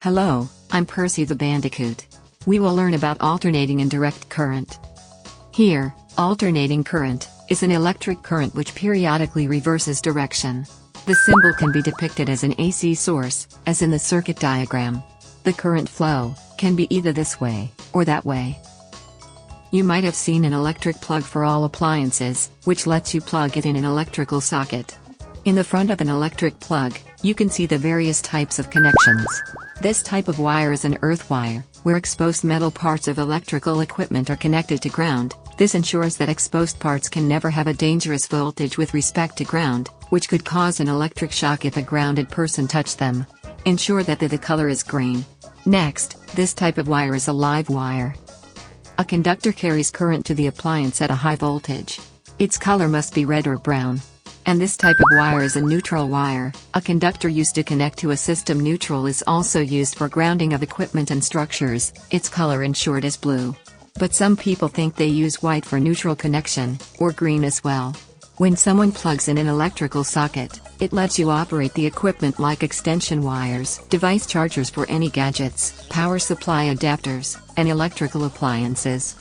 Hello, I'm Percy the Bandicoot. We will learn about alternating and direct current. Here, alternating current is an electric current which periodically reverses direction. The symbol can be depicted as an AC source, as in the circuit diagram. The current flow can be either this way or that way. You might have seen an electric plug for all appliances, which lets you plug it in an electrical socket. In the front of an electric plug, you can see the various types of connections. This type of wire is an earth wire, where exposed metal parts of electrical equipment are connected to ground. This ensures that exposed parts can never have a dangerous voltage with respect to ground, which could cause an electric shock if a grounded person touched them. Ensure that the color is green. Next, this type of wire is a live wire. A conductor carries current to the appliance at a high voltage. Its color must be red or brown. And this type of wire is a neutral wire. A conductor used to connect to a system neutral is also used for grounding of equipment and structures. Its color in short is blue. But some people think they use white for neutral connection, or green as well. When someone plugs in an electrical socket, it lets you operate the equipment like extension wires, device chargers for any gadgets, power supply adapters, and electrical appliances.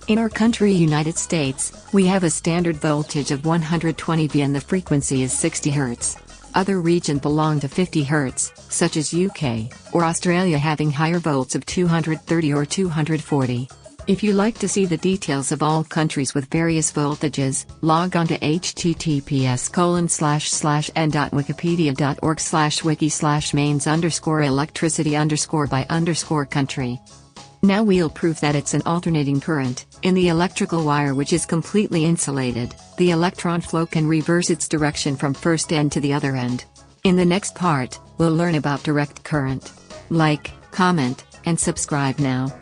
In our country, United States, we have a standard voltage of 120 V and the frequency is 60 Hz. Other regions belong to 50 Hz, such as UK or Australia having higher volts of 230 or 240. If you like to see the details of all countries with various voltages, log on to https://n.wikipedia.org/wiki/mains_electricity_by_country. Now we'll prove that it's an alternating current. In the electrical wire, which is completely insulated, the electron flow can reverse its direction from first end to the other end. In the next part, we'll learn about direct current. Like, comment, and subscribe now.